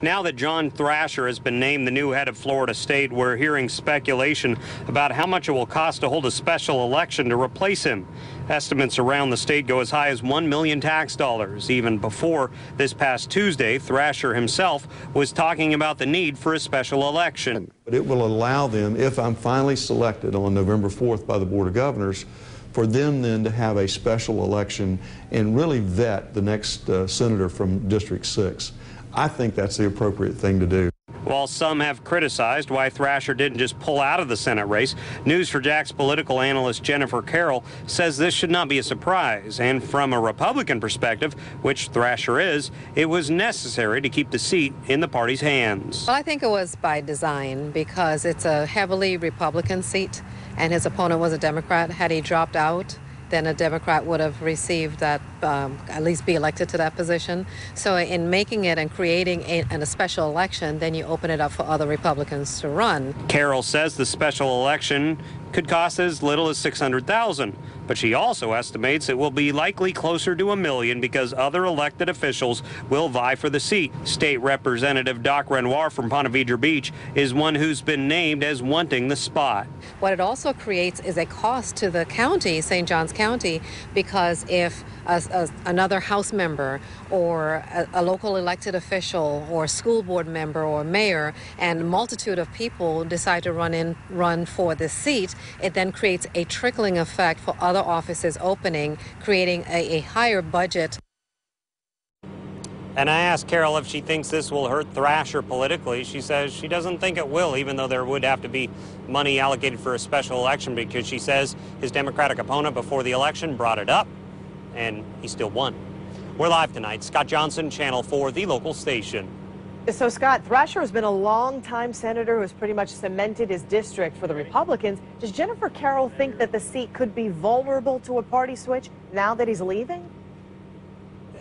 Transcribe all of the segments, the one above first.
Now that John Thrasher has been named the new head of Florida State, we're hearing speculation about how much it will cost to hold a special election to replace him. Estimates around the state go as high as $1 million tax dollars. Even before this past Tuesday, Thrasher himself was talking about the need for a special election. But it will allow them, if I'm finally selected on November 4th by the Board of Governors, for them then to have a special election and really vet the next senator from District 6. I think that's the appropriate thing to do. While some have criticized why Thrasher didn't just pull out of the Senate race, News4Jack's political analyst Jennifer Carroll says this should not be a surprise. And from a Republican perspective, which Thrasher is, it was necessary to keep the seat in the party's hands. Well, I think it was by design because it's a heavily Republican seat and his opponent was a Democrat. Had he dropped out, then a Democrat would have received that, at least be elected to that position. So in making it and creating a special election, then you open it up for other Republicans to run. Carroll says the special election could cost as little as $600,000, but she also estimates it will be likely closer to $1 million because other elected officials will vie for the seat. State Representative Doc Renoir from Ponte Vedra Beach is one who's been named as wanting the spot. What it also creates is a cost to the county, St. Johns County, because if another House member or a local elected official or school board member or mayor and a multitude of people decide to run for this seat, it then creates a trickling effect for other offices opening, creating a higher budget. And I asked Carroll if she thinks this will hurt Thrasher politically. She says she doesn't think it will, even though there would have to be money allocated for a special election, because she says his Democratic opponent before the election brought it up, and he still won. We're live tonight. Scott Johnson, Channel 4, the local station. So, Scott, Thrasher has been a long-time senator who has pretty much cemented his district for the Republicans. Does Jennifer Carroll think that the seat could be vulnerable to a party switch now that he's leaving?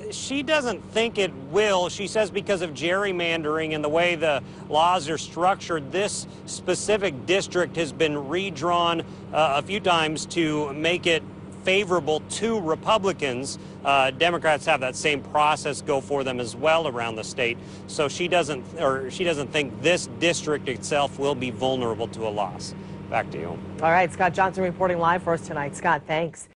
She doesn't think it will. She says because of gerrymandering and the way the laws are structured, this specific district has been redrawn a few times to make it favorable to Republicans. Democrats have that same process go for them as well around the state. So she doesn't think this district itself will be vulnerable to a loss. Back to you. All right, Scott Johnson reporting live for us tonight. Scott, thanks.